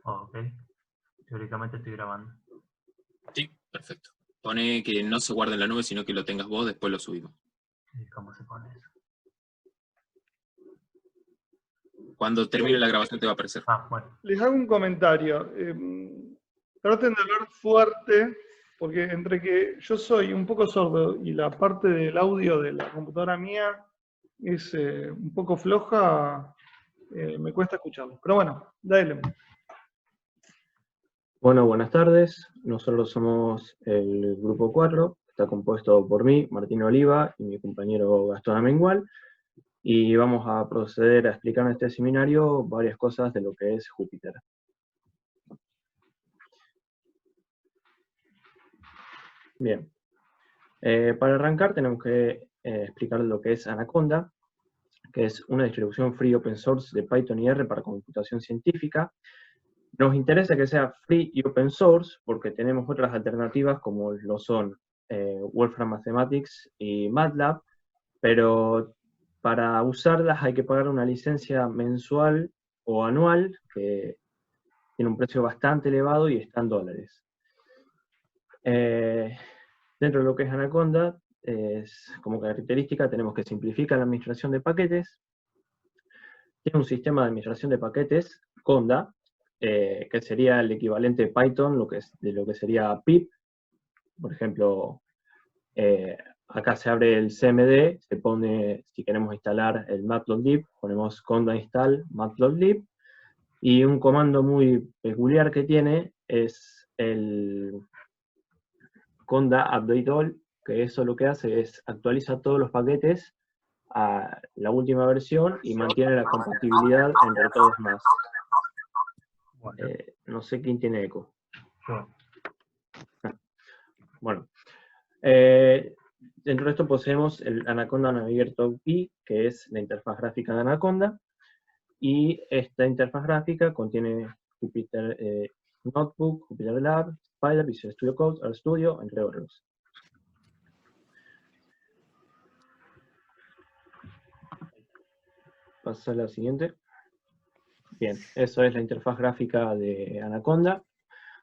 Ok. Teóricamente estoy grabando. Sí, perfecto. Pone que no se guarde en la nube, sino que lo tengas vos, después lo subimos. ¿Cómo se pone eso? Cuando termine la grabación te va a aparecer. Ah, bueno. Les hago un comentario. Traten de hablar fuerte, porque entre que yo soy un poco sordo y la parte del audio de la computadora mía es un poco floja, me cuesta escucharlo. Pero bueno, dale. Bueno, buenas tardes. Nosotros somos el Grupo 4, está compuesto por mí, Martín Oliva, y mi compañero Gastón Amengual, y vamos a proceder a explicar en este seminario varias cosas de lo que es Júpiter. Bien. Para arrancar tenemos que explicar lo que es Anaconda, que es una distribución free open source de Python y R para computación científica. Nos interesa que sea free y open source porque tenemos otras alternativas como lo son Wolfram Mathematics y MATLAB, pero para usarlas hay que pagar una licencia mensual o anual que tiene un precio bastante elevado y está en dólares. Dentro de lo que es Anaconda, como característica tenemos que simplificar la administración de paquetes. Tiene un sistema de administración de paquetes, Conda, que sería el equivalente de Python, de lo que sería pip. Por ejemplo, acá se abre el CMD, se pone, si queremos instalar el matplotlib, ponemos conda install matplotlib, y un comando muy peculiar que tiene es el conda update all, que eso lo que hace es actualiza todos los paquetes a la última versión y mantiene la compatibilidad entre todos los más. Bueno. No sé quién tiene eco. Yo. Bueno. Dentro de esto poseemos el Anaconda Navigator API, que es la interfaz gráfica de Anaconda, y esta interfaz gráfica contiene Jupyter Notebook, Jupyter Lab, Spider, Visual Studio Code, RStudio, entre otros. Pasa a la siguiente. Bien, eso es la interfaz gráfica de Anaconda,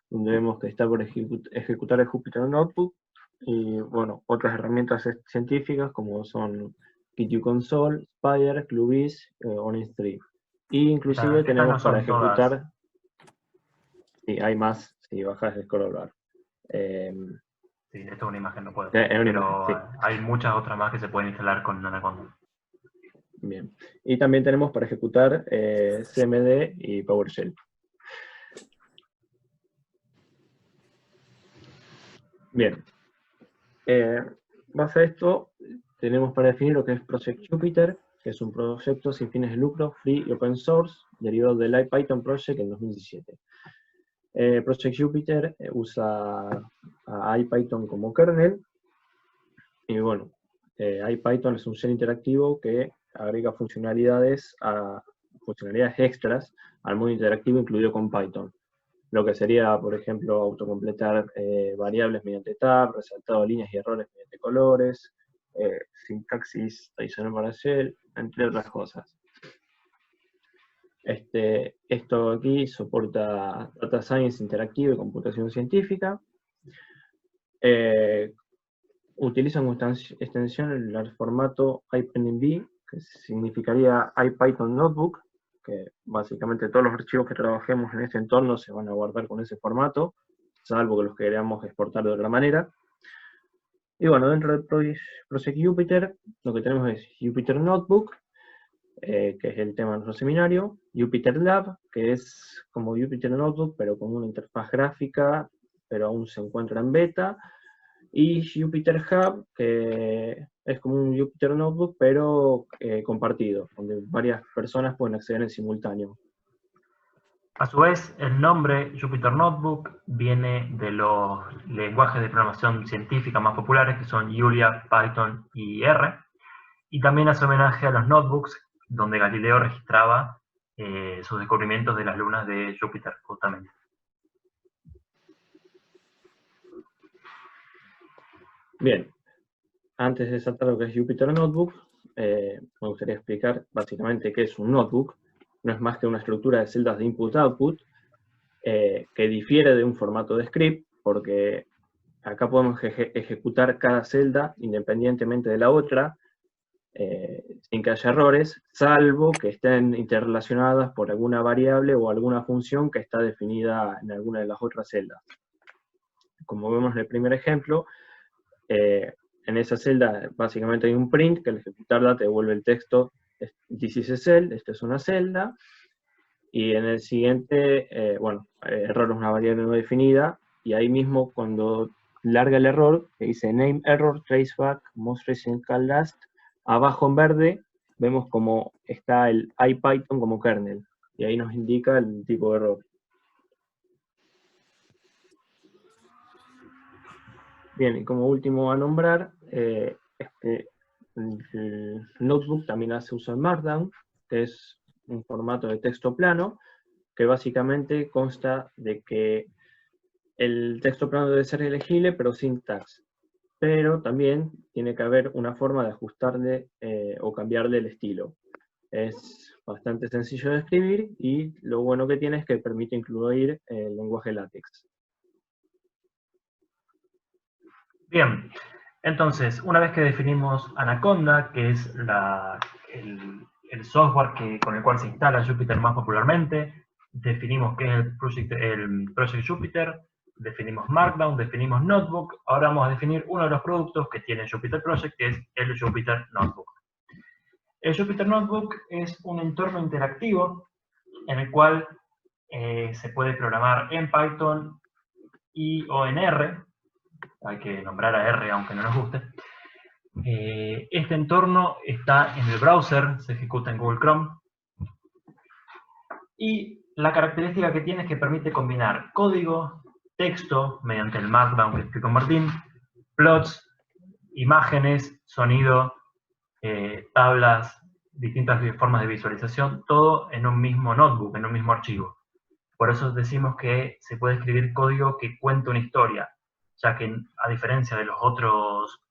donde vemos que está por ejecutar el Jupyter Notebook, y bueno, otras herramientas científicas como son QtConsole, Spider, QBiz, ONIS3. Y inclusive tenemos para ejecutar... Todas. Sí, hay más, si bajas el scroll bar. Sí, esto es una imagen, no puedo. Es una Pero imagen, sí. hay muchas otras más que se pueden instalar con Anaconda. Bien. Y también tenemos para ejecutar CMD y PowerShell. Bien. Base a esto, tenemos para definir lo que es Project Jupyter, que es un proyecto sin fines de lucro, free y open source, derivado del IPython Project en 2017. Project Jupyter usa a IPython como kernel, y bueno, IPython es un shell interactivo que agrega funcionalidades extras al modo interactivo incluido con Python. Lo que sería, por ejemplo, autocompletar variables mediante tab, resaltado de líneas y errores mediante colores, sintaxis adicional para shell, entre otras cosas. Esto aquí soporta Data Science interactivo y computación científica. Utiliza como extensión el formato IPNB, que significaría IPython Notebook, que básicamente todos los archivos que trabajemos en este entorno se van a guardar con ese formato, salvo que los queramos exportar de otra manera. Y bueno, dentro del Project Jupyter, lo que tenemos es Jupyter Notebook, que es el tema de nuestro seminario, Jupyter Lab, que es como Jupyter Notebook, pero con una interfaz gráfica, pero aún se encuentra en beta, y Jupyter Hub, que es como un Jupyter Notebook, pero compartido, donde varias personas pueden acceder en simultáneo. A su vez, el nombre Jupyter Notebook viene de los lenguajes de programación científica más populares, que son Julia, Python y R, y también hace homenaje a los notebooks, donde Galileo registraba sus descubrimientos de las lunas de Júpiter, justamente. Bien, antes de saltar lo que es Jupyter Notebook, me gustaría explicar básicamente qué es un notebook. No es más que una estructura de celdas de input-output, que difiere de un formato de script, porque acá podemos ejecutar cada celda independientemente de la otra, sin que haya errores, salvo que estén interrelacionadas por alguna variable o alguna función que está definida en alguna de las otras celdas. Como vemos en el primer ejemplo, en esa celda básicamente hay un print que al ejecutarla te devuelve el texto, this is a cell, esta es una celda, y en el siguiente, error es una variable no definida, y ahí mismo cuando larga el error, que dice name error traceback most recent call last, abajo en verde vemos como está el IPython como kernel, y ahí nos indica el tipo de error. Bien, y como último a nombrar, el notebook también hace uso de Markdown, que es un formato de texto plano, que básicamente consta de que el texto plano debe ser elegible, pero sin tags. Pero también tiene que haber una forma de ajustarle o cambiarle el estilo. Es bastante sencillo de escribir y lo bueno que tiene es que permite incluir el lenguaje LaTeX. Bien, entonces, una vez que definimos Anaconda, que es el software con el cual se instala Jupyter más popularmente, definimos qué es el Project Jupyter, definimos Markdown, definimos Notebook, ahora vamos a definir uno de los productos que tiene Jupyter Project, que es el Jupyter Notebook. El Jupyter Notebook es un entorno interactivo en el cual se puede programar en Python o en R. Hay que nombrar a R aunque no nos guste. Este entorno está en el browser, se ejecuta en Google Chrome. Y la característica que tiene es que permite combinar código, texto, mediante el Markdown que explicó Martín, plots, imágenes, sonido, tablas, distintas formas de visualización, todo en un mismo notebook, en un mismo archivo. Por eso decimos que se puede escribir código que cuente una historia, ya que a diferencia de los otros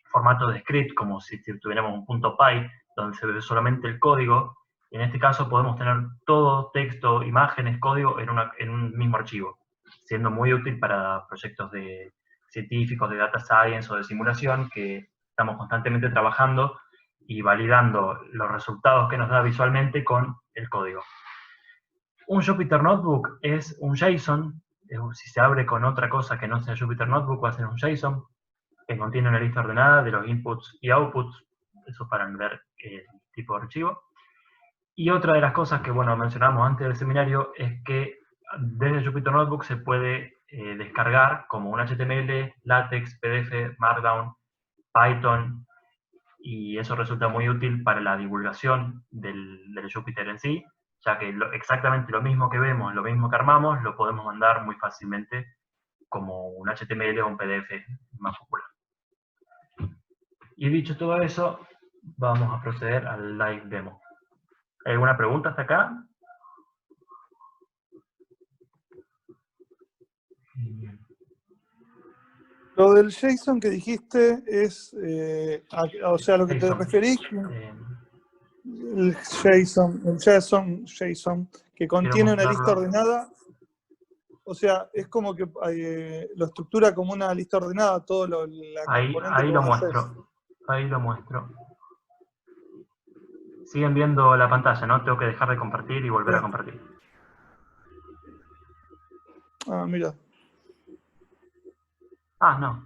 formatos de script, como si tuviéramos un .py, donde se ve solamente el código, en este caso podemos tener todo, texto, imágenes, código, en un mismo archivo, siendo muy útil para proyectos científicos, de data science o de simulación, que estamos constantemente trabajando y validando los resultados que nos da visualmente con el código. Un Jupyter Notebook es un JSON, si se abre con otra cosa que no sea Jupyter Notebook va a ser un JSON, que contiene una lista ordenada de los inputs y outputs, eso para ver el tipo de archivo. Y otra de las cosas que, mencionamos antes del seminario, es que desde Jupyter Notebook se puede descargar como un HTML, LaTeX, PDF, Markdown, Python, y eso resulta muy útil para la divulgación del Jupyter en sí, ya que exactamente lo mismo que vemos, lo mismo que armamos, lo podemos mandar muy fácilmente como un HTML o un PDF más popular. Y dicho todo eso, vamos a proceder al live demo. ¿Hay alguna pregunta hasta acá? Lo del JSON que dijiste es, o sea, lo que te referís, el JSON que contiene una lista ordenada, o sea, es como que lo estructura como una lista ordenada, todo ahí lo muestro, ahí lo muestro. Siguen viendo la pantalla, ¿no? Tengo que dejar de compartir y volver a compartir. Ah, mira. Ah, no.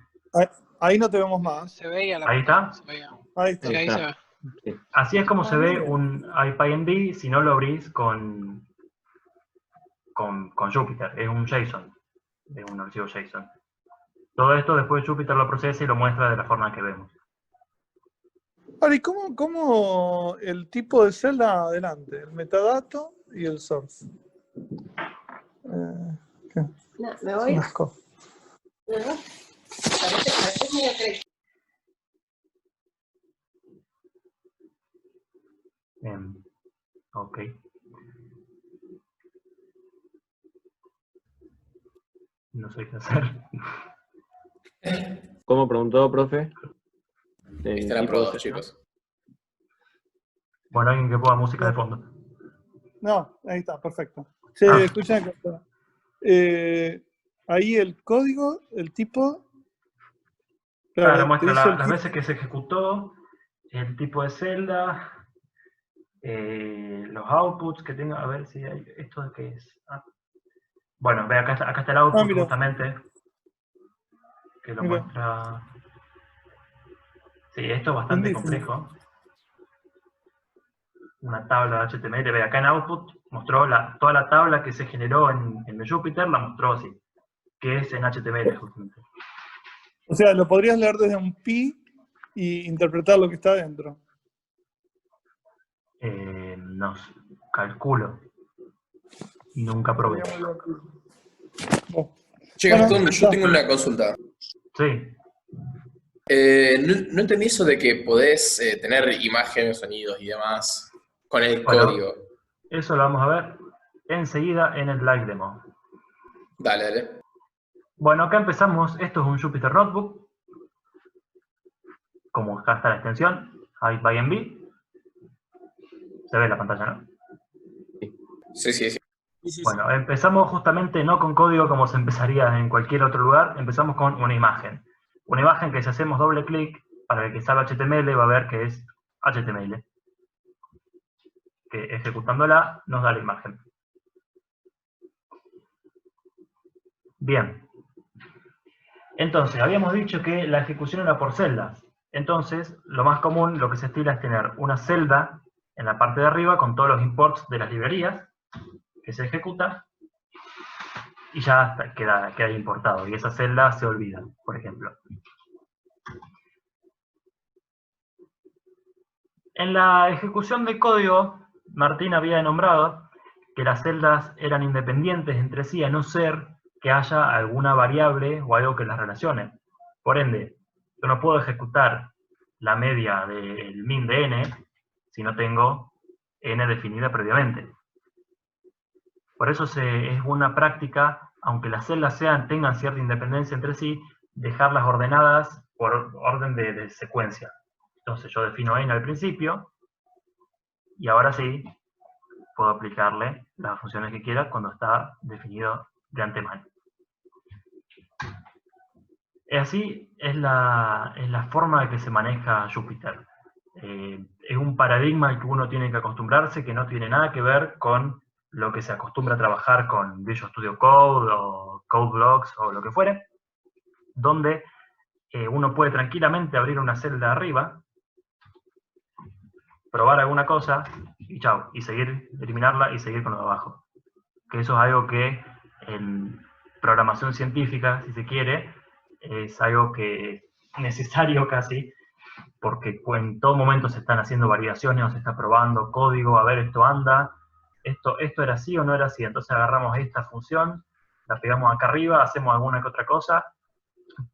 Ahí no te vemos más. Se veía la ¿Ahí pantalla, está? se veía. Ahí está. Sí, ahí se ve. Sí. Así es como se ve un IPyNB si no lo abrís con Jupyter. Es un JSON. Es un archivo JSON. Todo esto después Jupyter lo procesa y lo muestra de la forma que vemos. Ahora, ¿y cómo el tipo de celda adelante? El metadato y el source. ¿Qué? No, me voy. Parece muy acreedor. Ok. No sé qué hacer. ¿Cómo preguntó, profe? Estará aprobado, chicos. Bueno, alguien que ponga música de fondo. No, ahí está, perfecto. Sí, escuchen. ahí el código, el tipo. Claro, te muestra dice el las tipo. veces que se ejecutó, el tipo de celda, los outputs que tenga, a ver si hay, esto de qué es. Bueno, ve, acá está el output Mira. justamente, que lo Mira. muestra. Sí, esto es bastante Lindísimo. complejo. Una tabla de HTML, ve, acá en output mostró toda la tabla que se generó en el Jupyter, la mostró así, que es en HTML justamente. O sea, lo podrías leer desde un pi y interpretar lo que está adentro. No calculo. Nunca probé. Sería muy divertido. Bueno, Che, bueno, Gastón, yo está. tengo una consulta. Sí, No entendí eso de que podés tener imágenes, sonidos y demás con el Bueno. código. Eso lo vamos a ver enseguida en el live demo. Dale, dale. Bueno, acá empezamos. Esto es un Jupyter Notebook. Como acá está la extensión, HiveByNB. Se ve en la pantalla, ¿no? Sí, sí, sí. Bueno, empezamos justamente no con código como se empezaría en cualquier otro lugar, empezamos con una imagen. Una imagen que si hacemos doble clic, para el que sabe HTML va a ver que es HTML. Que ejecutándola nos da la imagen. Bien. Entonces, habíamos dicho que la ejecución era por celdas. Entonces, lo más común, lo que se estila es tener una celda en la parte de arriba con todos los imports de las librerías que se ejecuta y ya queda importado. Y esa celda se olvida, por ejemplo. En la ejecución de código, Martín había nombrado que las celdas eran independientes entre sí, a no ser que haya alguna variable o algo que las relacione. Por ende, yo no puedo ejecutar la media del min de n si no tengo n definida previamente. Por eso es una práctica, aunque las celdas tengan cierta independencia entre sí, dejarlas ordenadas por orden de secuencia. Entonces yo defino n al principio, y ahora sí puedo aplicarle las funciones que quiera cuando está definido de antemano. Así es la forma de que se maneja Jupyter. Es un paradigma al que uno tiene que acostumbrarse, que no tiene nada que ver con lo que se acostumbra a trabajar con Visual Studio Code o CodeBlocks o lo que fuere, donde uno puede tranquilamente abrir una celda arriba, probar alguna cosa y chao, y seguir, eliminarla y seguir con lo de abajo. Que eso es algo que en programación científica, si se quiere, es algo que es necesario casi, porque en todo momento se están haciendo variaciones o se está probando código, a ver, esto anda, esto era así o no era así, entonces agarramos esta función, la pegamos acá arriba, hacemos alguna que otra cosa,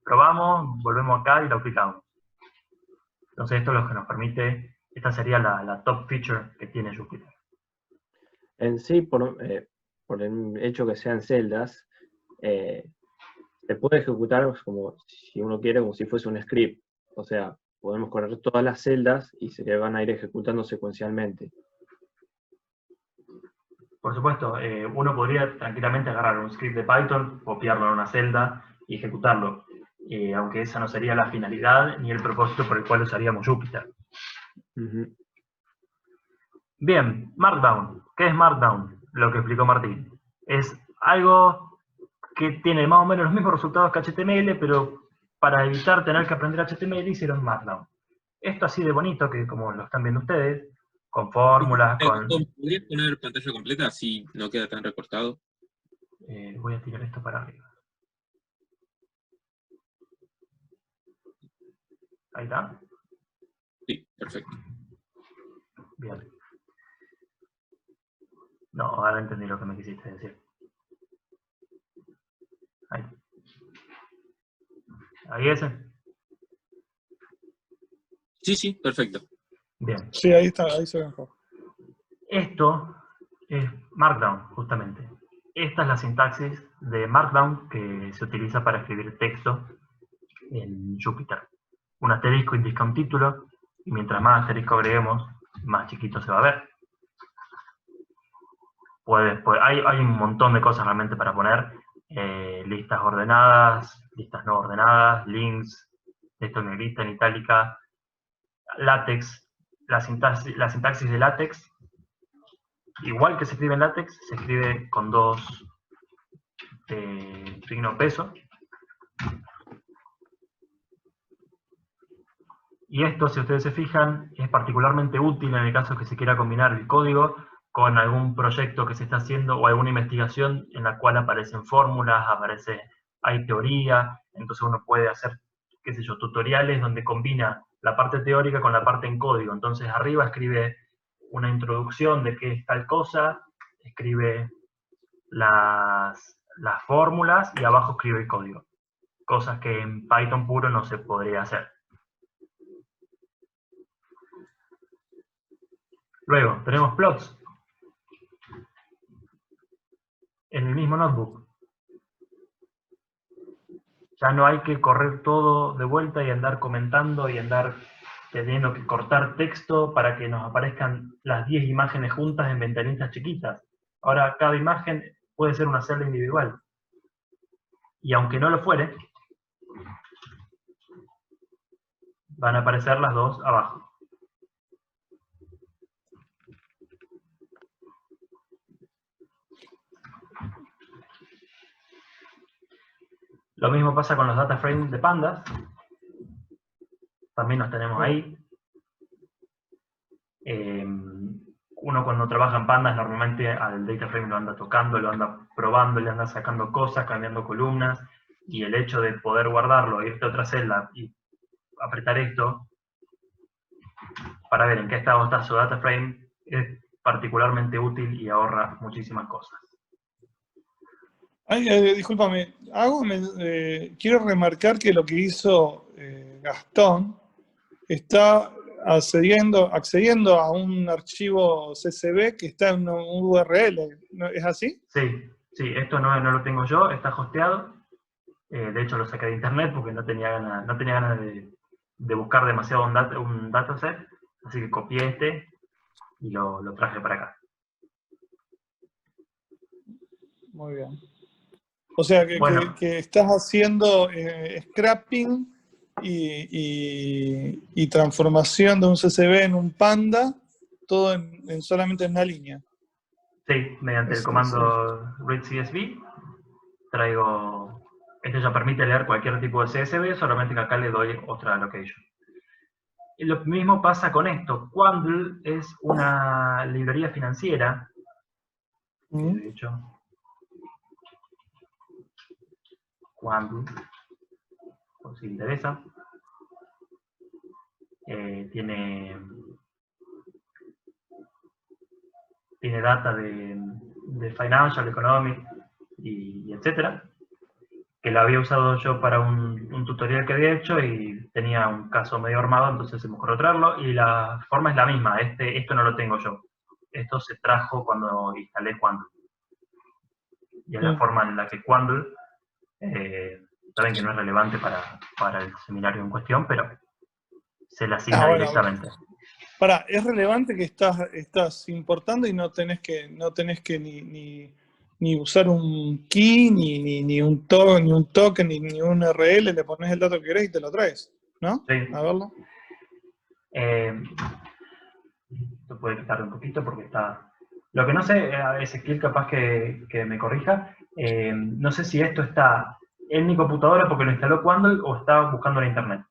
probamos, volvemos acá y la aplicamos. Entonces esto es lo que nos permite, esta sería la top feature que tiene Jupyter. En sí, por el hecho que sean celdas, se puede ejecutar como si uno quiere, como si fuese un script. O sea, podemos correr todas las celdas y se van a ir ejecutando secuencialmente. Por supuesto, uno podría tranquilamente agarrar un script de Python, copiarlo en una celda y ejecutarlo, aunque esa no sería la finalidad ni el propósito por el cual usaríamos Jupyter. Bien, Markdown. ¿Qué es Markdown? Lo que explicó Martín. Es algo que tiene más o menos los mismos resultados que HTML, pero para evitar tener que aprender HTML hicieron Markdown. Esto así de bonito, que como lo están viendo ustedes, con fórmulas, con... ¿Podrías poner pantalla completa así no queda tan recortado? Voy a tirar esto para arriba. Ahí está. Sí, perfecto. Bien. No, ahora entendí lo que me quisiste decir. Ahí. ¿Ahí ese? Sí, sí, perfecto. Bien. Sí, ahí está, ahí se ve mejor. Esto es Markdown, justamente. Esta es la sintaxis de Markdown que se utiliza para escribir texto en Jupyter. Un asterisco indica un título, y mientras más asterisco agreguemos, más chiquito se va a ver. Hay un montón de cosas realmente para poner. Listas ordenadas, listas no ordenadas, links, texto en negrita, en itálica, LaTeX, la sintaxis de LaTeX, igual que se escribe en LaTeX, se escribe con dos signo peso. Y esto, si ustedes se fijan, es particularmente útil en el caso que se quiera combinar el código con algún proyecto que se está haciendo o alguna investigación en la cual aparecen fórmulas, hay teoría, entonces uno puede hacer, qué sé yo, tutoriales donde combina la parte teórica con la parte en código. Entonces arriba escribe una introducción de qué es tal cosa, escribe las fórmulas y abajo escribe el código. Cosas que en Python puro no se podría hacer. Luego, tenemos plots. En el mismo notebook. Ya no hay que correr todo de vuelta y andar comentando y andar teniendo que cortar texto para que nos aparezcan las 10 imágenes juntas en ventanitas chiquitas. Ahora, cada imagen puede ser una celda individual. Y aunque no lo fuere, van a aparecer las dos abajo. Lo mismo pasa con los data frames de pandas. También los tenemos ahí. Uno cuando trabaja en pandas normalmente al data frame lo anda tocando, lo anda probando, le anda sacando cosas, cambiando columnas, y el hecho de poder guardarlo, irte a otra celda y apretar esto para ver en qué estado está su data frame es particularmente útil y ahorra muchísimas cosas. Discúlpame, quiero remarcar que lo que hizo Gastón está accediendo a un archivo CSV que está en un URL, ¿no? ¿Es así? Sí, esto no lo tengo yo, está hosteado. De hecho lo saqué de internet porque no tenía ganas de buscar demasiado un dataset, así que copié este y lo traje para acá. Muy bien. O sea, Bueno. que estás haciendo scrapping y transformación de un CSV en un Panda, todo solamente en una línea. Sí, mediante el comando readCSV traigo... Esto ya permite leer cualquier tipo de CSV, solamente que acá le doy otra location. Y lo mismo pasa con esto. Quandl es una librería financiera. De hecho, Quandl, por si interesa. Tiene data de financial, economic y etcétera, que la había usado yo para un tutorial que había hecho y tenía un caso medio armado, entonces se me ocurrió traerlo, y la forma es la misma. Esto no lo tengo yo. Esto se trajo cuando instalé Quandl. Y es la forma en la que Quandl, saben que no es relevante para el seminario en cuestión, pero se la asigna directamente. Es relevante que estás importando y no tenés que ni usar un key, ni un token, ni un URL, le pones el dato que querés y te lo traes, ¿no? Sí. A verlo. Esto puede quitarle un poquito porque está... Lo que no sé, Ezequiel capaz que me corrija, no sé si esto está en mi computadora porque lo instaló Quandl o está buscando en internet.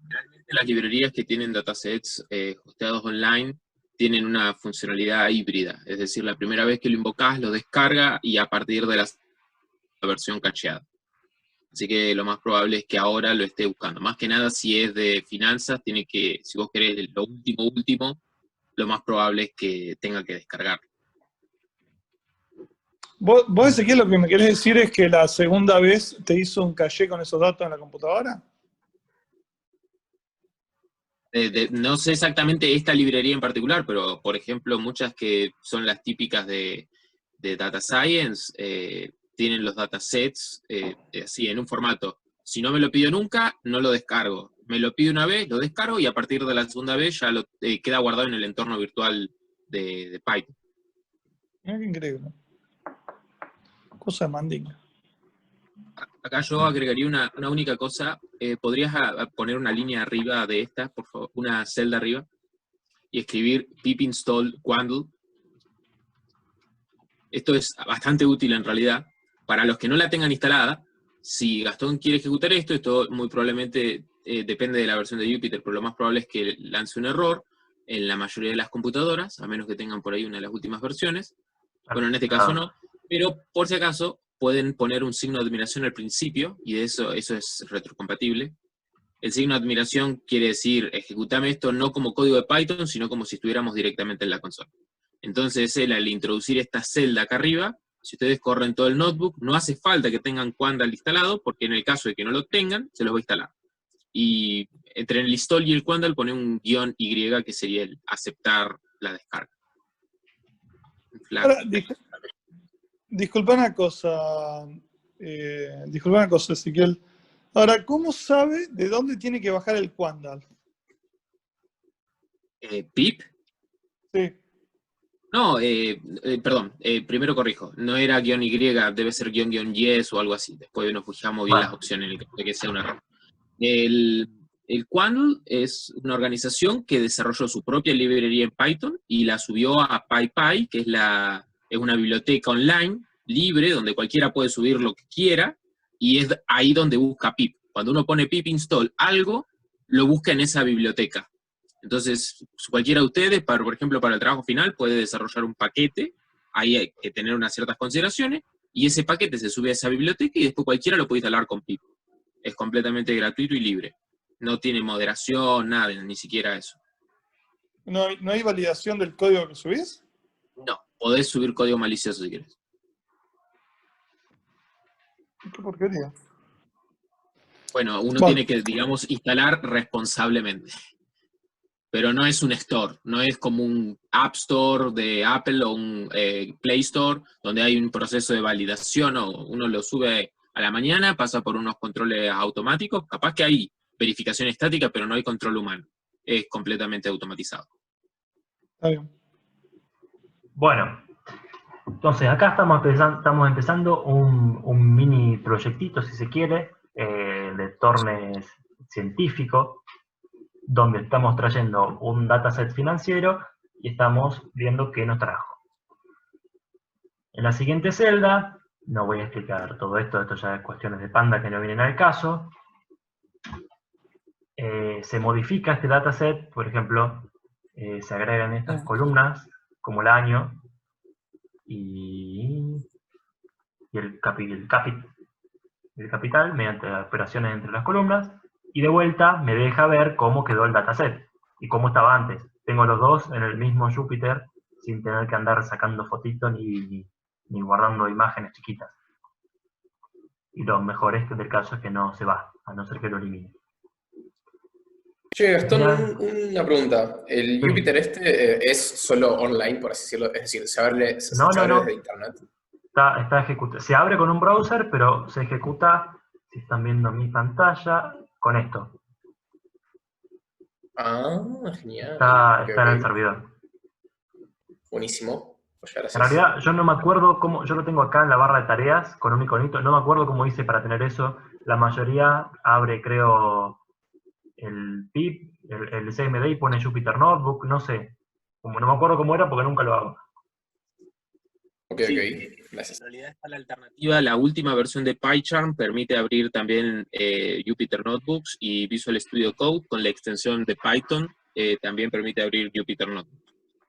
Realmente las librerías que tienen datasets hosteados online tienen una funcionalidad híbrida, es decir, la primera vez que lo invocás lo descarga y a partir de la versión cacheada. Así que lo más probable es que ahora lo esté buscando. Más que nada si es de finanzas, si vos querés lo último, lo más probable es que tenga que descargarlo. ¿Vos, Ezequiel, lo que me querés decir es que la segunda vez te hizo un caché con esos datos en la computadora? No sé exactamente esta librería en particular, pero por ejemplo muchas que son las típicas de Data Science tienen los datasets así en un formato. Si no me lo pido nunca, no lo descargo. Me lo pido una vez, lo descargo y a partir de la segunda vez ya queda guardado en el entorno virtual de Python. Mirá qué increíble. Cosa de mandinga. Acá yo agregaría una única cosa. ¿Podrías poner una línea arriba de esta, por favor? Una celda arriba. Y escribir pip install quandl. Esto es bastante útil en realidad. Para los que no la tengan instalada, si Gastón quiere ejecutar esto muy probablemente depende de la versión de Jupyter, pero lo más probable es que lance un error en la mayoría de las computadoras, a menos que tengan por ahí una de las últimas versiones. Bueno, en este caso no, pero por si acaso pueden poner un signo de admiración al principio, y de eso es retrocompatible. El signo de admiración quiere decir, ejecutame esto no como código de Python, sino como si estuviéramos directamente en la consola. Entonces él, al introducir esta celda acá arriba, si ustedes corren todo el notebook, no hace falta que tengan Quandl instalado, porque en el caso de que no lo tengan, se los va a instalar. Y entre el install y el Quandl pone un guión Y, que sería el aceptar la descarga. Ahora, disculpa una cosa, Ezequiel. Ahora, ¿cómo sabe de dónde tiene que bajar el Quandl? ¿Pip? Sí. No, perdón, primero corrijo. No era guión Y, debe ser guión yes o algo así. Después nos fijamos bien las opciones en el caso de que sea un error. El Quandl es una organización que desarrolló su propia librería en Python y la subió a PyPy, que es una biblioteca online, libre, donde cualquiera puede subir lo que quiera, y es ahí donde busca pip. Cuando uno pone pip install algo, lo busca en esa biblioteca. Entonces, cualquiera de ustedes, por ejemplo, para el trabajo final, puede desarrollar un paquete, ahí hay que tener unas ciertas consideraciones, y ese paquete se sube a esa biblioteca y después cualquiera lo puede instalar con pip. Es completamente gratuito y libre. No tiene moderación, nada, ni siquiera eso. ¿No hay validación del código que subís? No, podés subir código malicioso si querés. Qué porquería. Bueno, uno tiene que, digamos, instalar responsablemente. Pero no es un store, no es como un App Store de Apple o un Play Store, donde hay un proceso de validación, o uno lo sube a la mañana, pasa por unos controles automáticos, capaz que hay verificación estática, pero no hay control humano. Es completamente automatizado. Está bien. Bueno, entonces acá estamos empezando un mini proyectito, si se quiere, de Tornes científico, donde estamos trayendo un dataset financiero y estamos viendo qué nos trajo. En la siguiente celda, no voy a explicar todo esto ya es cuestiones de Panda que no vienen al caso. Se modifica este dataset, por ejemplo, se agregan estas columnas, como el año, y el capital, mediante operaciones entre las columnas, y de vuelta me deja ver cómo quedó el dataset, y cómo estaba antes. Tengo los dos en el mismo Jupyter, sin tener que andar sacando fotitos ni guardando imágenes chiquitas. Y lo mejor del caso es que no se va, a no ser que lo elimine. Che, Gastón, una pregunta. ¿El Sí. Jupyter es solo online, por así decirlo? Es decir, se abre No. desde internet. Está ejecutado. Se abre con un browser, pero se ejecuta, si están viendo mi pantalla, con esto. Ah, genial. Está en el Ok. servidor. Buenísimo. Pues gracias. En realidad, yo no me acuerdo cómo, yo lo tengo acá en la barra de tareas, con un iconito, no me acuerdo cómo hice para tener eso. La mayoría abre, creo, el pip, el CMD y pone Jupyter Notebook, no sé. Como no me acuerdo cómo era porque nunca lo hago. Ok, Sí. ok. Gracias. En realidad está la alternativa. La última versión de PyCharm permite abrir también Jupyter Notebooks, y Visual Studio Code con la extensión de Python también permite abrir Jupyter Notebooks.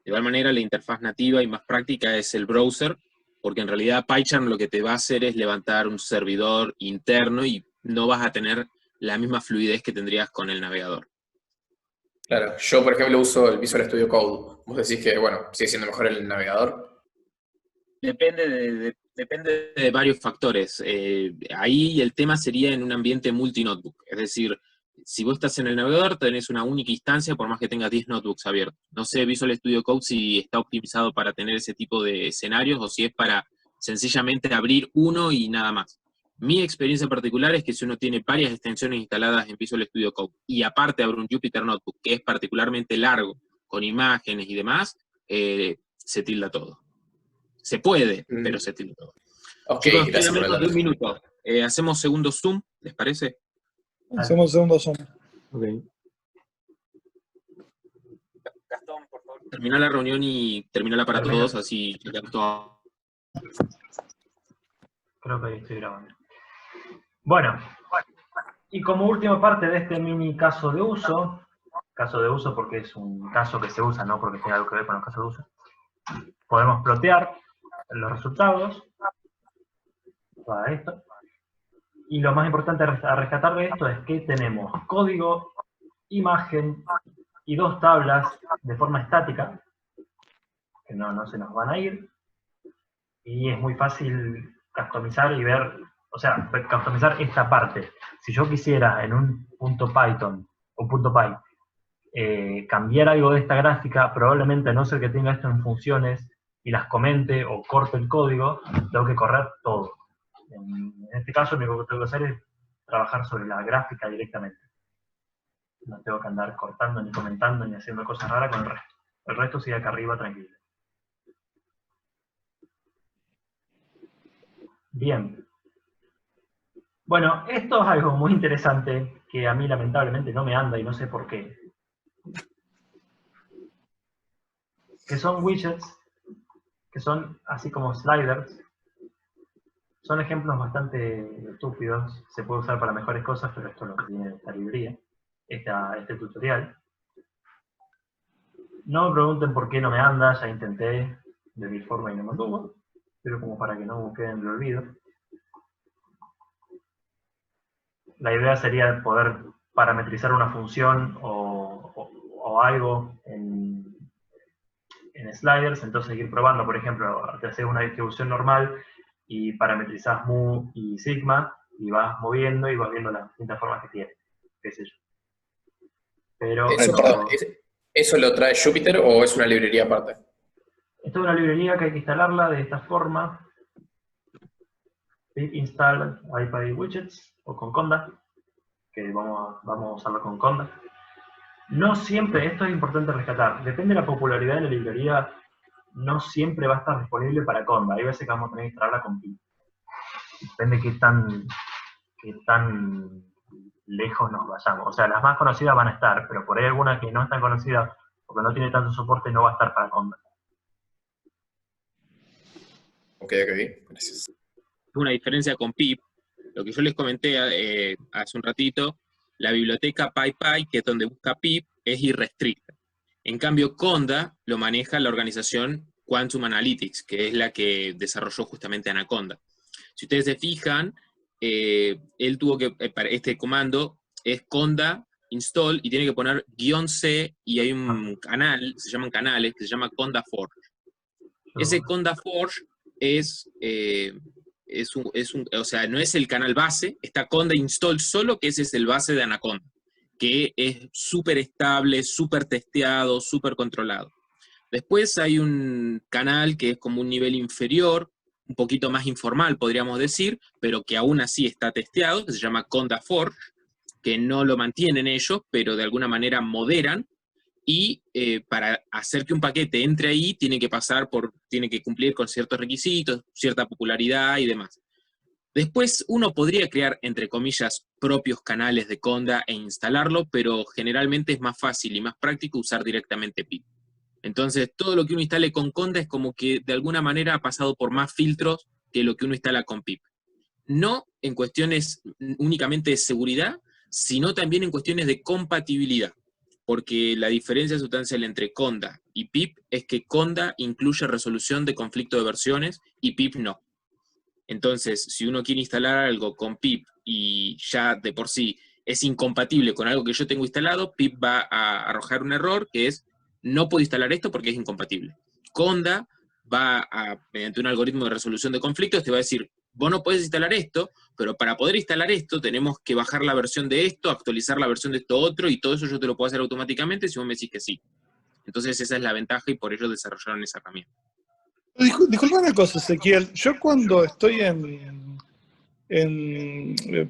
De igual manera, la interfaz nativa y más práctica es el browser, porque en realidad PyCharm lo que te va a hacer es levantar un servidor interno y no vas a tener la misma fluidez que tendrías con el navegador. Claro, yo por ejemplo uso el Visual Studio Code. Vos decís que, bueno, sigue siendo mejor el navegador. Depende de varios factores. Ahí el tema sería en un ambiente multi-notebook. Es decir, si vos estás en el navegador, tenés una única instancia, por más que tengas 10 notebooks abiertos. No sé Visual Studio Code si está optimizado para tener ese tipo de escenarios o si es para sencillamente abrir uno y nada más. Mi experiencia particular es que si uno tiene varias extensiones instaladas en Visual Studio Code y aparte abre un Jupyter Notebook que es particularmente largo, con imágenes y demás, se tilda todo. Se puede, Mm. pero se tilda. Ok, Chicos, gracias queda por el menos de dato. un minuto. Hacemos segundo Zoom, ¿les parece? Hacemos segundo zoom. Ok. Gastón, por favor. Termina la reunión y terminala para Termino. todos, así quedamos todos. Creo que ahí estoy grabando. Bueno, y como última parte de este mini caso de uso porque es un caso que se usa, no porque tenga algo que ver con los casos de uso, podemos plotear los resultados para esto. Y lo más importante a rescatar de esto es que tenemos código, imagen y dos tablas de forma estática, que no se nos van a ir, y es muy fácil customizar y ver, o sea, customizar esta parte. Si yo quisiera en un .python o .py cambiar algo de esta gráfica, probablemente a no ser que tenga esto en funciones y las comente o corte el código, tengo que correr todo. En este caso, lo único que tengo que hacer es trabajar sobre la gráfica directamente. No tengo que andar cortando, ni comentando, ni haciendo cosas raras con el resto. El resto sigue acá arriba tranquilo. Bien. Bueno, esto es algo muy interesante que a mí lamentablemente no me anda y no sé por qué. Que son widgets, que son así como sliders. Son ejemplos bastante estúpidos, se puede usar para mejores cosas, pero esto es lo que tiene esta librería, este tutorial. No me pregunten por qué no me anda, ya intenté de mi forma y no me tuvo, pero como para que no quede en el olvido. La idea sería poder parametrizar una función o algo en sliders, entonces ir probando, por ejemplo, te haces una distribución normal y parametrizás mu y sigma, y vas moviendo y vas viendo las distintas formas que tiene, qué sé yo. Pero Eso, perdón, ¿eso lo trae Jupyter o es una librería aparte? esto es una librería que hay que instalarla de esta forma. Pip install IPy widgets o con Conda, que vamos a usarlo con Conda. No siempre, esto es importante rescatar, depende de la popularidad de la librería, no siempre va a estar disponible para Conda. Hay veces que vamos a tener que instalarla con Pip. Depende de qué tan lejos nos vayamos. O sea, las más conocidas van a estar, pero por ahí alguna que no es tan conocida, porque no tiene tanto soporte, no va a estar para Conda. Ok, gracias. Una diferencia con pip, lo que yo les comenté hace un ratito, la biblioteca PyPy, que es donde busca pip, es irrestricta. En cambio, Conda lo maneja la organización Quantum Analytics, que es la que desarrolló justamente Anaconda. Si ustedes se fijan, él tuvo que, para este comando, es Conda install, y tiene que poner "-c", y hay un canal, se llaman canales, que se llama Conda Forge. Ese Conda Forge o sea, no es el canal base, está Conda install solo, que ese es el base de Anaconda, que es súper estable, súper testeado, súper controlado. Después hay un canal que es como un nivel inferior, un poquito más informal, podríamos decir, pero que aún así está testeado, que se llama Conda Forge, que no lo mantienen ellos, pero de alguna manera moderan, y para hacer que un paquete entre ahí tiene que cumplir con ciertos requisitos, cierta popularidad y demás. Después uno podría crear, entre comillas, propios canales de Conda e instalarlo, pero generalmente es más fácil y más práctico usar directamente pip. Entonces todo lo que uno instale con Conda es como que de alguna manera ha pasado por más filtros que lo que uno instala con pip. No en cuestiones únicamente de seguridad, sino también en cuestiones de compatibilidad. Porque la diferencia sustancial entre Conda y pip es que Conda incluye resolución de conflicto de versiones y pip no. Entonces, si uno quiere instalar algo con pip y ya de por sí es incompatible con algo que yo tengo instalado, pip va a arrojar un error que es: no puedo instalar esto porque es incompatible. Conda mediante un algoritmo de resolución de conflictos, te va a decir: vos no podés instalar esto, pero para poder instalar esto tenemos que bajar la versión de esto, actualizar la versión de esto otro, y todo eso yo te lo puedo hacer automáticamente si vos me decís que sí. Entonces esa es la ventaja y por ello desarrollaron esa herramienta. Disculpa una cosa, Ezequiel. Yo cuando estoy en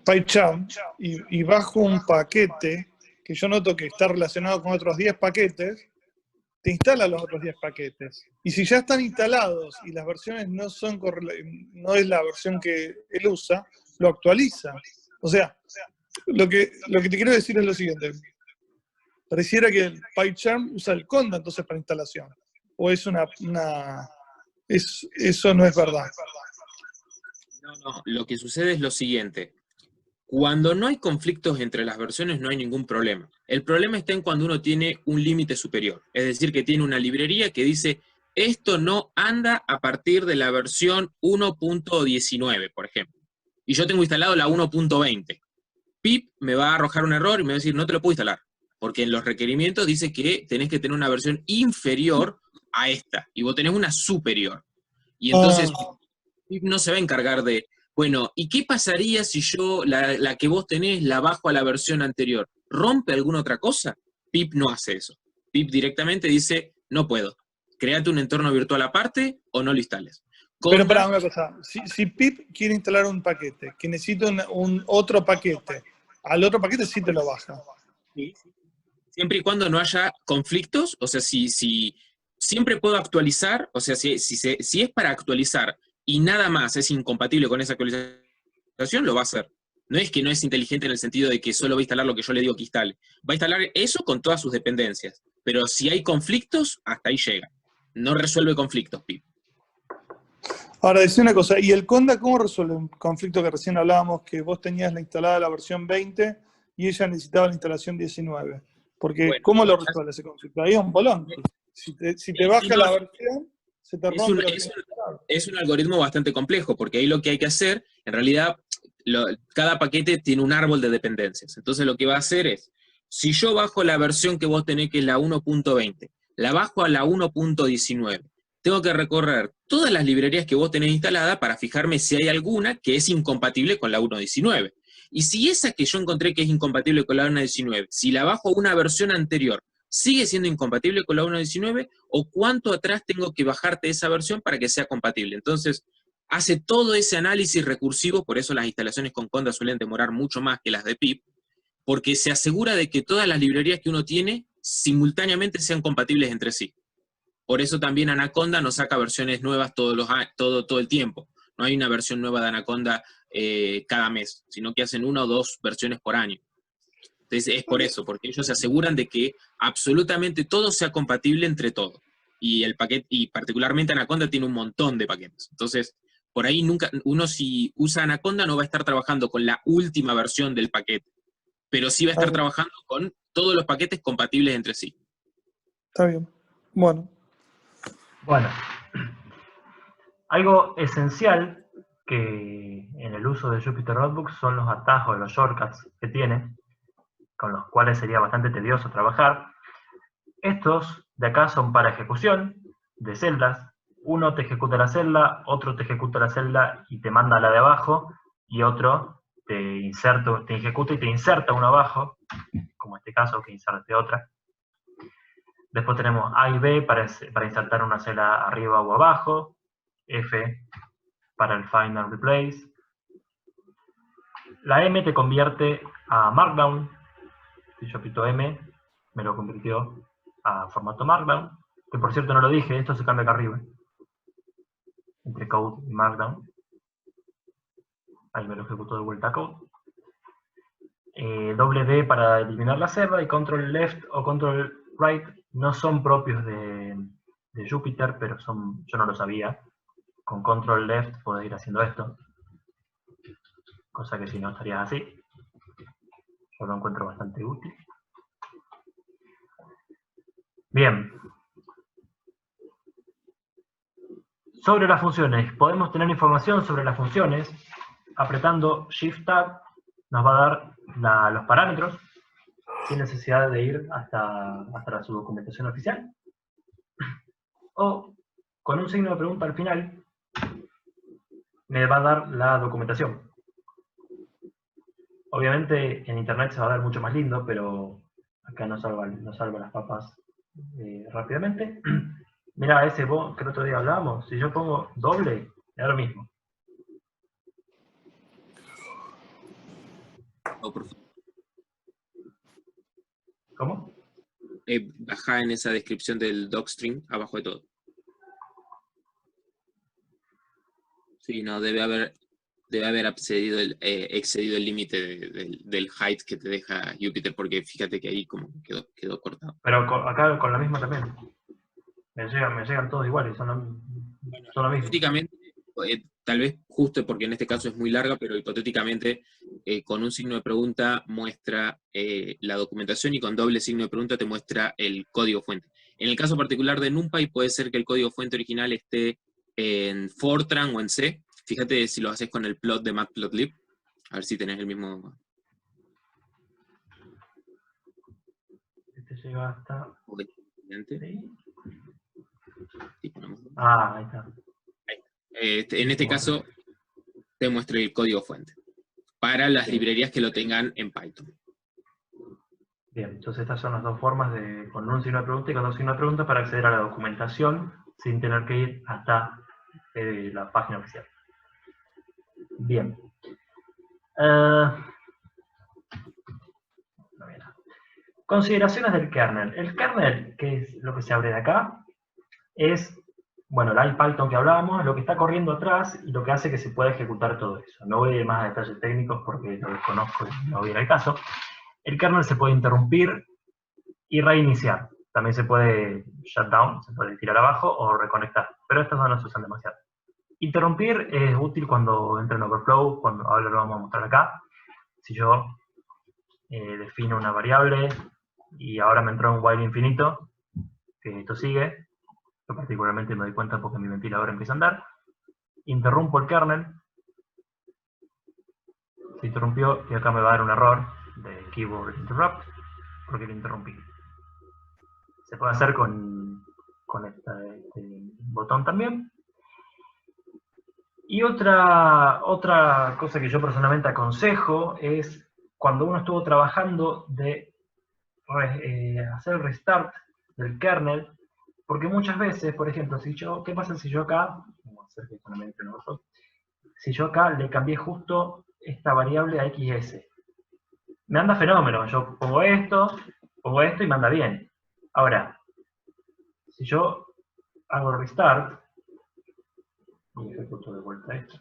PyCharm y bajo un paquete que yo noto que está relacionado con otros 10 paquetes, te instala los otros 10 paquetes. Y si ya están instalados y las versiones no es la versión que él usa, lo actualiza. O sea, lo que te quiero decir es lo siguiente. Pareciera que el PyCharm usa el Conda entonces para instalación. O es eso no es verdad. No, lo que sucede es lo siguiente. Cuando no hay conflictos entre las versiones no hay ningún problema. El problema está en cuando uno tiene un límite superior. Es decir, que tiene una librería que dice, esto no anda a partir de la versión 1.19, por ejemplo. Y yo tengo instalado la 1.20. Pip me va a arrojar un error y me va a decir, no te lo puedo instalar. Porque en los requerimientos dice que tenés que tener una versión inferior a esta. Y vos tenés una superior. Y entonces Pip no se va a encargar de, bueno, ¿y qué pasaría si yo la que vos tenés la bajo a la versión anterior? ¿Rompe alguna otra cosa? Pip no hace eso. Pip directamente dice, no puedo. Créate un entorno virtual aparte o no lo instales. Pero para una cosa, si Pip quiere instalar un paquete, que necesita un otro paquete, al otro paquete sí te lo baja. Sí. Siempre y cuando no haya conflictos, o sea, si siempre puedo actualizar, o sea, si es para actualizar y nada más es incompatible con esa actualización, lo va a hacer. No es que no es inteligente en el sentido de que solo va a instalar lo que yo le digo que instale. Va a instalar eso con todas sus dependencias. Pero si hay conflictos, hasta ahí llega. No resuelve conflictos, Pip. Ahora, decía una cosa, ¿y el Conda cómo resuelve un conflicto que recién hablábamos, que vos tenías instalada la versión 20 y ella necesitaba la instalación 19? Porque, Bueno, ¿cómo lo resuelve ese conflicto? Ahí es un bolón. Si te baja la versión, se te rompe lo que tenías instalado. Es un algoritmo bastante complejo, porque ahí lo que hay que hacer, en realidad, cada paquete tiene un árbol de dependencias. Entonces lo que va a hacer es, si yo bajo la versión que vos tenés, que es la 1.20, la bajo a la 1.19, tengo que recorrer todas las librerías que vos tenés instaladas para fijarme si hay alguna que es incompatible con la 1.19. Y si esa que yo encontré que es incompatible con la 1.19, si la bajo a una versión anterior, ¿sigue siendo incompatible con la 1.19? ¿O cuánto atrás tengo que bajarte esa versión para que sea compatible? Entonces, hace todo ese análisis recursivo, por eso las instalaciones con Conda suelen demorar mucho más que las de Pip, porque se asegura de que todas las librerías que uno tiene simultáneamente sean compatibles entre sí. Por eso también Anaconda no saca versiones nuevas todo el tiempo. No hay una versión nueva de Anaconda cada mes, sino que hacen 1 o 2 versiones por año. Entonces es por eso, porque ellos se aseguran de que absolutamente todo sea compatible entre todo. Y el paquete, y particularmente Anaconda tiene un montón de paquetes. Entonces, por ahí nunca, uno si usa Anaconda no va a estar trabajando con la última versión del paquete, pero sí va a estar trabajando con todos los paquetes compatibles entre sí. Está bien. Bueno, algo esencial que en el uso de Jupyter Notebook son los atajos, los shortcuts que tiene, con los cuales sería bastante tedioso trabajar. Estos de acá son para ejecución de celdas. Uno te ejecuta la celda, otro te ejecuta la celda y te manda a la de abajo, y otro te ejecuta y te inserta uno abajo, como en este caso, que inserte otra. Después tenemos A y B para insertar una celda arriba o abajo, F para el Find and Replace. La M te convierte a Markdown. Si yo pito M, me lo convirtió a formato Markdown. Que por cierto no lo dije, esto se cambia acá arriba. Entre Code y Markdown. Ahí me lo ejecutó de vuelta a Code. WD para eliminar la celda y Control Left o Control Right no son propios de Jupyter, pero yo no lo sabía. Con Control Left podés ir haciendo esto. Cosa que si no estarías así. Yo lo encuentro bastante útil. Bien. Sobre las funciones. Podemos tener información sobre las funciones. Apretando Shift Tab nos va a dar los parámetros sin necesidad de ir hasta su documentación oficial. O con un signo de pregunta al final me va a dar la documentación. Obviamente en internet se va a ver mucho más lindo, pero acá no salva las papas rápidamente. Mira, ese que el otro día hablábamos, si yo pongo doble, es lo mismo. ¿Cómo? Bajá en esa descripción del docstring, abajo de todo. Sí, no, debe haber excedido el límite del height que te deja Jupyter, porque fíjate que ahí como quedó cortado. Pero acá con la misma también. Me llegan todos iguales, son lo mismo. Hipotéticamente, tal vez justo porque en este caso es muy larga, pero hipotéticamente con un signo de pregunta muestra la documentación y con doble signo de pregunta te muestra el código fuente. En el caso particular de NumPy puede ser que el código fuente original esté en Fortran o en C. Fíjate si lo haces con el plot de Matplotlib, a ver si tenés el mismo. Este llega hasta... ¿Sí? Ah, ahí está. En este caso, te muestra el código fuente para las librerías que lo tengan en Python. Bien, entonces estas son las dos formas con un signo de pregunta y con dos signos de pregunta para acceder a la documentación sin tener que ir hasta la página oficial. Bien. Consideraciones del kernel. El kernel, que es lo que se abre de acá, es, bueno, el IPython que hablábamos, lo que está corriendo atrás y lo que hace que se pueda ejecutar todo eso. No voy a ir más a detalles técnicos porque lo desconozco y no viene al caso. El kernel se puede interrumpir y reiniciar. También se puede shutdown, se puede tirar abajo o reconectar, pero estos no se usan demasiado. Interrumpir es útil cuando entra en overflow, ahora lo vamos a mostrar acá. Si yo defino una variable y ahora me entró un while infinito, que esto sigue, yo particularmente me doy cuenta porque mi ventilador empieza a andar, interrumpo el kernel, se interrumpió y acá me va a dar un error de keyboard interrupt, porque lo interrumpí. Se puede hacer con este botón también. Y otra cosa que yo personalmente aconsejo es cuando uno estuvo trabajando de hacer el restart del kernel, porque muchas veces, por ejemplo, ¿qué pasa si yo acá, vamos a hacer que solamente nosotros, si yo acá le cambié justo esta variable a XS? Me anda fenómeno, yo pongo esto y me anda bien. Ahora, si yo hago el restart, y ejecuto de vuelta esto,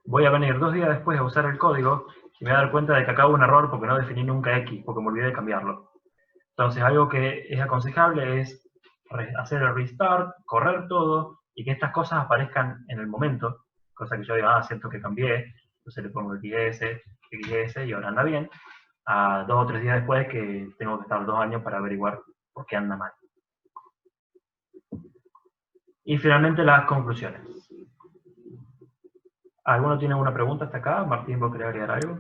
voy a venir 2 días después a usar el código y me voy a dar cuenta de que acá hubo un error porque no definí nunca X, porque me olvidé de cambiarlo. Entonces, algo que es aconsejable es hacer el restart, correr todo, y que estas cosas aparezcan en el momento, cosa que yo diga, siento que cambié, entonces le pongo XS, y ahora anda bien, a 2 o 3 días después que tengo que estar 2 años para averiguar por qué anda mal. Y finalmente las conclusiones. ¿Alguno tiene alguna pregunta hasta acá? Martín, ¿vos querés agregar algo?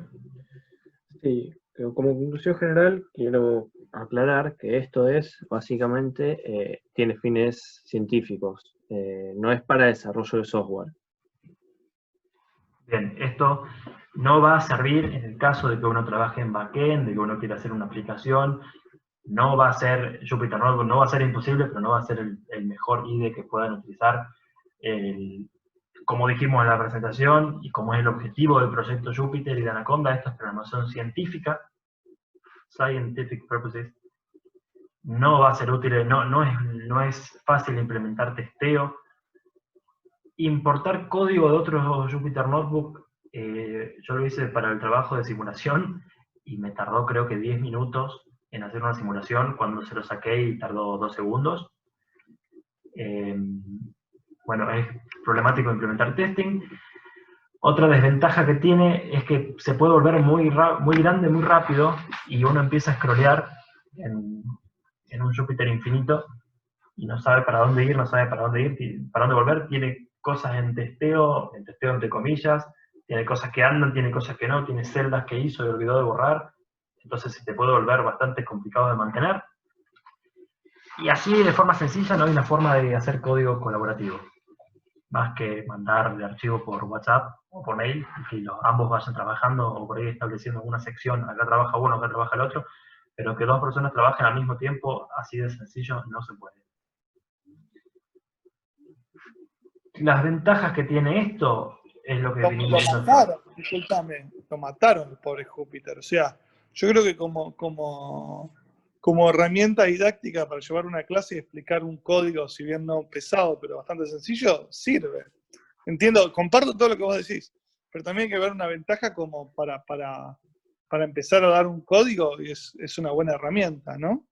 Sí, como conclusión general quiero aclarar que esto es, básicamente, tiene fines científicos, no es para desarrollo de software. Bien, esto no va a servir en el caso de que uno trabaje en backend, de que uno quiera hacer una aplicación. No va a ser Jupyter Notebook, no va a ser imposible, pero no va a ser el mejor IDE que puedan utilizar. Como dijimos en la presentación, y como es el objetivo del proyecto Jupyter y de Anaconda, esto es programación científica, scientific purposes, no va a ser útil, no es fácil implementar testeo. Importar código de otros Jupyter Notebook, yo lo hice para el trabajo de simulación, y me tardó creo que 10 minutos en hacer una simulación, cuando se lo saqué y tardó 2 segundos. Bueno, es problemático implementar testing. Otra desventaja que tiene es que se puede volver muy grande, muy rápido, y uno empieza a scrollear en un Jupyter infinito, y no sabe para dónde ir, para dónde volver. Tiene cosas en testeo entre comillas, tiene cosas que andan, tiene cosas que no, tiene celdas que hizo y olvidó de borrar. Entonces se te puede volver bastante complicado de mantener. Y así, de forma sencilla, no hay una forma de hacer código colaborativo, más que mandar el archivo por WhatsApp o por mail, y que ambos vayan trabajando, o por ahí estableciendo una sección, acá trabaja uno, acá trabaja el otro, pero que 2 personas trabajen al mismo tiempo, así de sencillo, no se puede. Las ventajas que tiene esto es lo que vinimos viendo. Disculpame, lo mataron el pobre Júpiter. O sea, Yo creo que como herramienta didáctica para llevar una clase y explicar un código, si bien no pesado, pero bastante sencillo, sirve. Entiendo, comparto todo lo que vos decís, pero también hay que ver una ventaja como para empezar a dar un código, y es una buena herramienta, ¿no?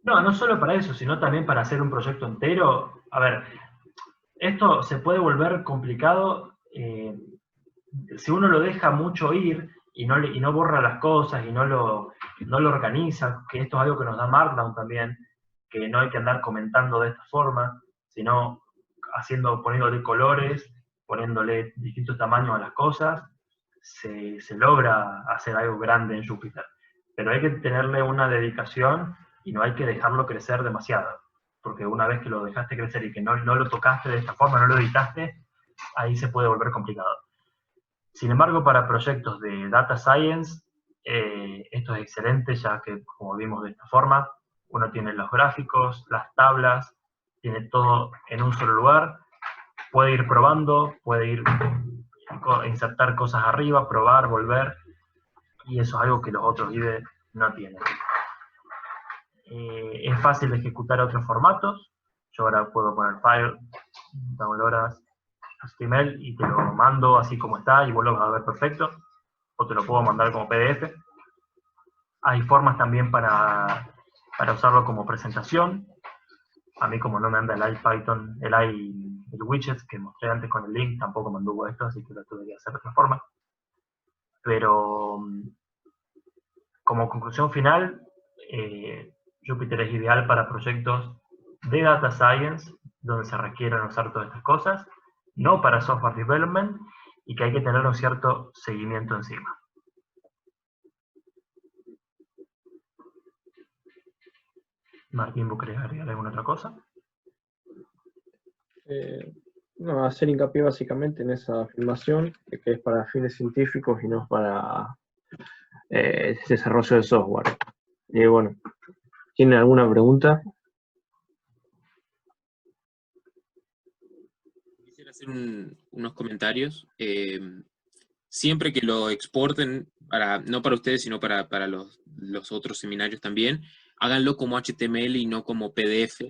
No, no solo para eso, sino también para hacer un proyecto entero. A ver, esto se puede volver complicado si uno lo deja mucho ir y no borra las cosas y no lo organiza, que esto es algo que nos da Markdown también, que no hay que andar comentando de esta forma, sino poniéndole colores, poniéndole distintos tamaños a las cosas, se logra hacer algo grande en Jupyter. Pero hay que tenerle una dedicación y no hay que dejarlo crecer demasiado, porque una vez que lo dejaste crecer y que no lo tocaste de esta forma, no lo editaste, ahí se puede volver complicado. Sin embargo, para proyectos de Data Science, esto es excelente, ya que, como vimos de esta forma, uno tiene los gráficos, las tablas, tiene todo en un solo lugar, puede ir probando, puede insertar cosas arriba, probar, volver, y eso es algo que los otros IDE no tienen. Es fácil de ejecutar otros formatos. Yo ahora puedo poner file, downloadas HTML y te lo mando así como está y vos lo vas a ver perfecto, o te lo puedo mandar como PDF. Hay formas también para usarlo como presentación. A mí, como no me anda el IPython, el widget que mostré antes con el link, tampoco me anduvo esto, así que lo tuve que hacer de otra forma. Pero como conclusión final, Jupyter es ideal para proyectos de Data Science, donde se requieren usar todas estas cosas, no para software development, y que hay que tener un cierto seguimiento encima. Martín, ¿vos querés agregar alguna otra cosa? No, hacer hincapié básicamente en esa afirmación, que es para fines científicos y no para desarrollo de software. Y bueno, ¿tienen alguna pregunta? Quisiera hacer unos comentarios. Siempre que lo exporten, no para ustedes, sino para los otros seminarios también, háganlo como HTML y no como PDF,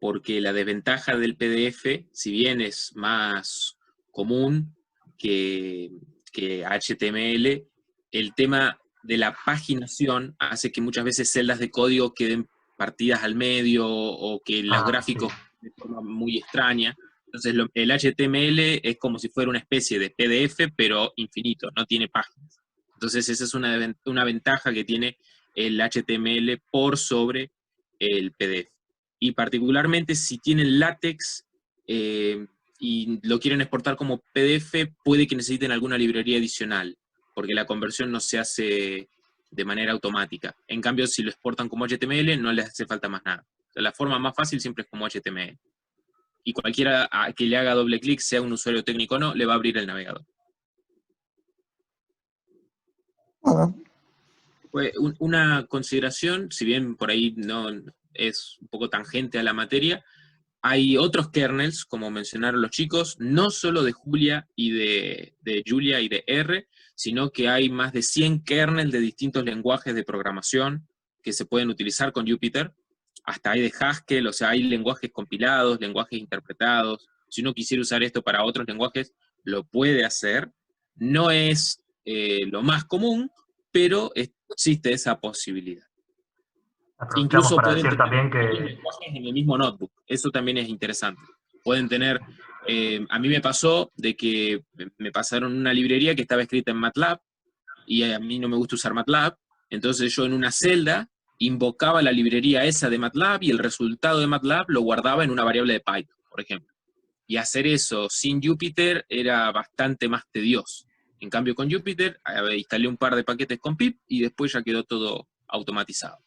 porque la desventaja del PDF, si bien es más común que HTML, el tema de la paginación hace que muchas veces celdas de código queden partidas al medio o que los gráficos de forma muy extraña. Entonces el HTML es como si fuera una especie de PDF, pero infinito, no tiene páginas. Entonces esa es una ventaja que tiene el HTML por sobre el PDF. Y particularmente si tienen LaTeX y lo quieren exportar como PDF, puede que necesiten alguna librería adicional, porque la conversión no se hace de manera automática. En cambio, si lo exportan como HTML, no les hace falta más nada. O sea, la forma más fácil siempre es como HTML. Y cualquiera que le haga doble clic, sea un usuario técnico o no, le va a abrir el navegador. Pues una consideración, si bien por ahí no es un poco tangente a la materia, hay otros kernels, como mencionaron los chicos, no solo de Julia y de Julia y de R, sino que hay más de 100 kernels de distintos lenguajes de programación que se pueden utilizar con Jupyter. Hasta hay de Haskell, o sea, hay lenguajes compilados, lenguajes interpretados. Si uno quisiera usar esto para otros lenguajes, lo puede hacer. No es lo más común, pero existe esa posibilidad. Aprovechamos Incluso para pueden decir tener también varios que lenguajes en el mismo notebook. Eso también es interesante. Pueden tener, a mí me pasó de que me pasaron una librería que estaba escrita en MATLAB, y a mí no me gusta usar MATLAB, entonces yo en una celda invocaba la librería esa de MATLAB y el resultado de MATLAB lo guardaba en una variable de Python, por ejemplo. Y hacer eso sin Jupyter era bastante más tedioso. En cambio con Jupyter instalé un par de paquetes con pip y después ya quedó todo automatizado.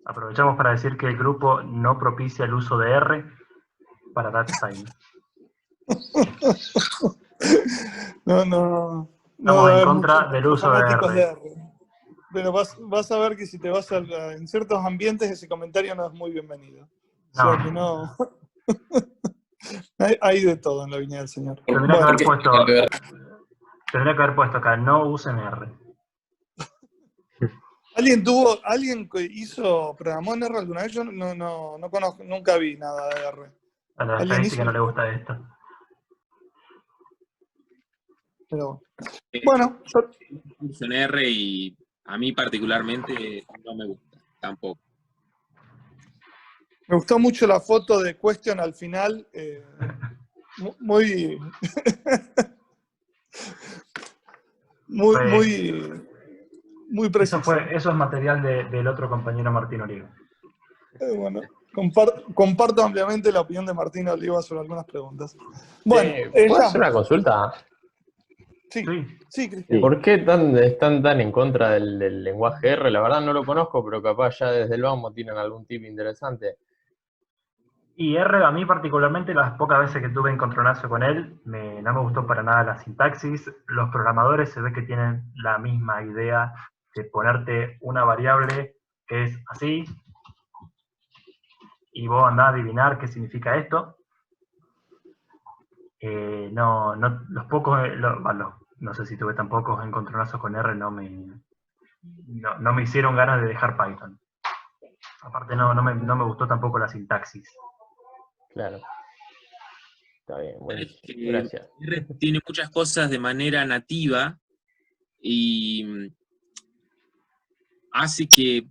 aprovechamos para decir que el grupo no propicia el uso de R para Data Science. No. Estamos en contra del uso de fanáticos R. Pero vas a ver que si te vas en ciertos ambientes ese comentario no es muy bienvenido. O No. sea que no. hay de todo en la viña del Señor. Tendría que haber puesto acá, no usen R. ¿Alguien que programó en R alguna vez? Yo no conozco, nunca vi nada de R. A la ¿Alguien estadística hizo? no le gusta esto. Pero, bueno, Curso en R y a mí particularmente no me gusta, tampoco. me gustó mucho la foto de Question al final. Muy, muy Eso, preciso. eso es material del otro compañero Martín Oliva. Bueno, comparto ampliamente la opinión de Martín Oliva sobre algunas preguntas. Bueno, ¿puedo hacer una consulta? Sí, Cristian. Sí. ¿Por qué están tan en contra del lenguaje R? La verdad no lo conozco, pero capaz ya desde el vamos tienen algún tip interesante. Y R, a mí particularmente, las pocas veces que tuve encontronazo con él, no me gustó para nada la sintaxis. Los programadores se ve que tienen la misma idea de ponerte una variable que es así, y vos andás a adivinar qué significa esto. Los pocos, no sé si tuve tan pocos encontronazos con R, no me hicieron ganas de dejar Python. Aparte no me gustó tampoco la sintaxis. Claro. Está bien, buenísimo. Es que Gracias. R tiene muchas cosas de manera nativa y hace que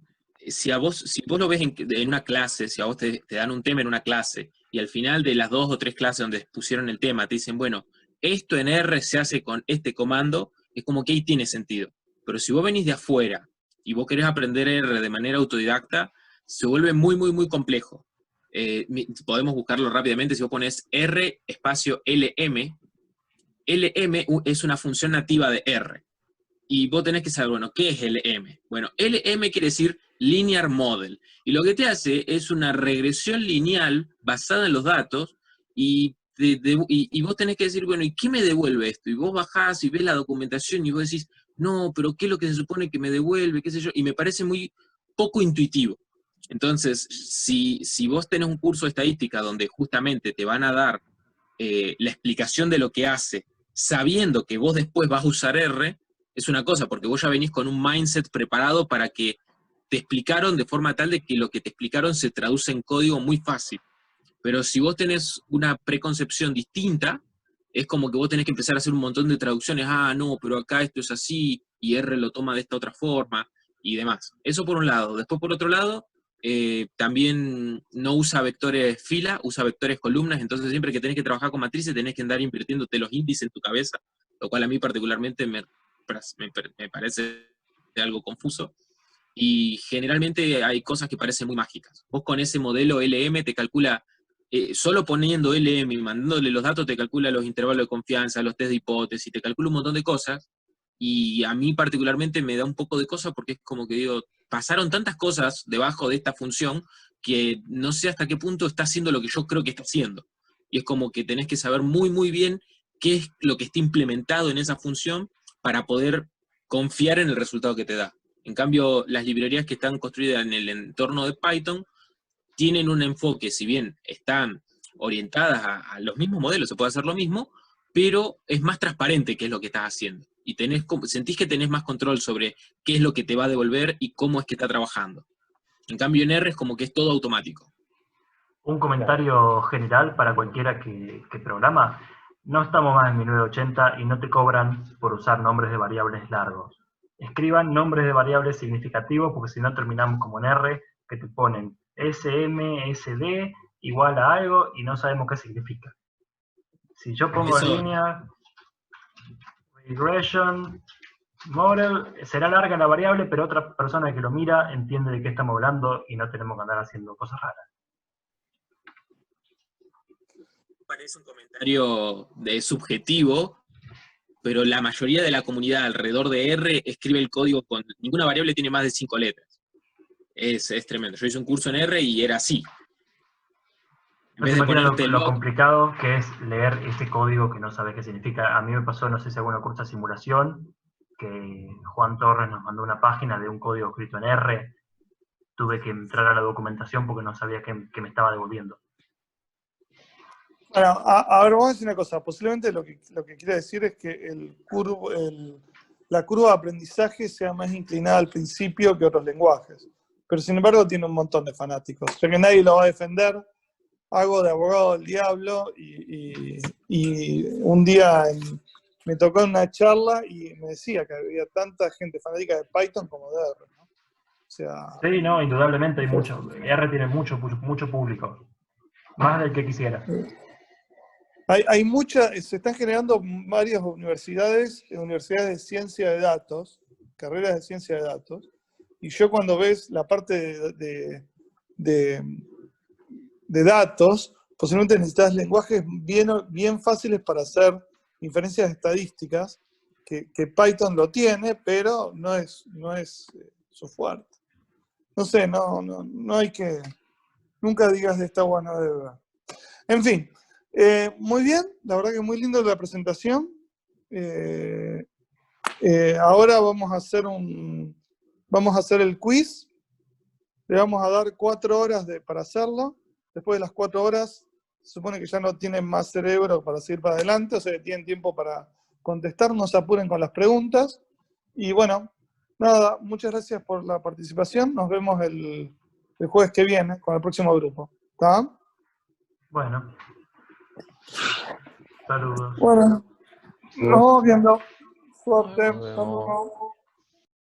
si vos lo ves en una clase, si a vos te dan un tema en una clase y al final de las 2 o 3 clases donde pusieron el tema te dicen, bueno, esto en R se hace con este comando, es como que ahí tiene sentido. Pero si vos venís de afuera y vos querés aprender R de manera autodidacta, se vuelve muy, muy, muy complejo. Podemos buscarlo rápidamente. Si vos pones R espacio LM, LM es una función nativa de R. Y vos tenés que saber, bueno, ¿qué es LM? Bueno, LM quiere decir Linear Model. Y lo que te hace es una regresión lineal basada en los datos y vos tenés que decir, bueno, ¿y qué me devuelve esto? Y vos bajás y ves la documentación y vos decís, no, pero ¿qué es lo que se supone que me devuelve? ¿Qué sé yo? Y me parece muy poco intuitivo. Entonces, si vos tenés un curso de estadística donde justamente te van a dar la explicación de lo que hace, sabiendo que vos después vas a usar R, es una cosa, porque vos ya venís con un mindset preparado para que te explicaron de forma tal de que lo que te explicaron se traduce en código muy fácil. Pero si vos tenés una preconcepción distinta, es como que vos tenés que empezar a hacer un montón de traducciones. Ah, no, pero acá esto es así, y R lo toma de esta otra forma, y demás. Eso por un lado. Después, por otro lado, también no usa vectores fila, usa vectores columnas, entonces siempre que tenés que trabajar con matrices tenés que andar invirtiéndote los índices en tu cabeza, lo cual a mí particularmente me parece algo confuso. Y generalmente hay cosas que parecen muy mágicas. Vos con ese modelo LM te calcula, solo poniendo LM y mandándole los datos, te calcula los intervalos de confianza, los test de hipótesis, te calcula un montón de cosas. Y a mí particularmente me da un poco de cosa porque es como que digo, pasaron tantas cosas debajo de esta función que no sé hasta qué punto está haciendo lo que yo creo que está haciendo. Y es como que tenés que saber muy, muy bien qué es lo que está implementado en esa función para poder confiar en el resultado que te da. En cambio, las librerías que están construidas en el entorno de Python tienen un enfoque, si bien están orientadas a los mismos modelos, se puede hacer lo mismo, pero es más transparente qué es lo que estás haciendo. Y sentís que tenés más control sobre qué es lo que te va a devolver y cómo es que está trabajando. En cambio, en R es como que es todo automático. Un comentario general para cualquiera que programa. No estamos más en 1980 y no te cobran por usar nombres de variables largos. Escriban nombres de variables significativos porque si no terminamos como en R, que te ponen SMSD igual a algo y no sabemos qué significa. Si yo pongo en línea regression model, será larga la variable, pero otra persona que lo mira entiende de qué estamos hablando y no tenemos que andar haciendo cosas raras. Parece un comentario subjetivo, pero la mayoría de la comunidad alrededor de R escribe el código con... Ninguna variable tiene más de 5 letras. Es tremendo. Yo hice un curso en R y era así. En vez de ponerte lo complicado que es leer ese código que no sabes qué significa. A mí me pasó, no sé si alguna cursa de simulación, que Juan Torres nos mandó una página de un código escrito en R. Tuve que entrar a la documentación porque no sabía qué me estaba devolviendo. Bueno, a ver, vamos a decir una cosa. Posiblemente lo que quiere decir es que la curva de aprendizaje sea más inclinada al principio que otros lenguajes. Pero sin embargo tiene un montón de fanáticos. Ya que nadie lo va a defender, hago de abogado del diablo y un día me tocó en una charla y me decía que había tanta gente fanática de Python como de R, ¿no? O sea, Sí, no, indudablemente hay mucho. R tiene mucho público. Más del que quisiera. se están generando varias universidades de ciencia de datos, carreras de ciencia de datos, y yo cuando ves la parte de datos, posiblemente necesitas lenguajes bien fáciles para hacer inferencias estadísticas, que Python lo tiene, pero no es su fuerte. No sé, no hay que... Nunca digas de esta bueno de verdad. En fin, muy bien, la verdad que muy lindo la presentación. Ahora vamos a hacer el quiz. Le vamos a dar 4 horas para hacerlo. Después de las 4 horas, se supone que ya no tienen más cerebro para seguir para adelante, o sea que tienen tiempo para contestar, no se apuren con las preguntas. Y bueno, nada, muchas gracias por la participación. Nos vemos el jueves que viene con el próximo grupo. ¿Está? Bueno. Saludos. Bueno, nos vamos viendo. Suerte. Nos Hasta vemos. luego.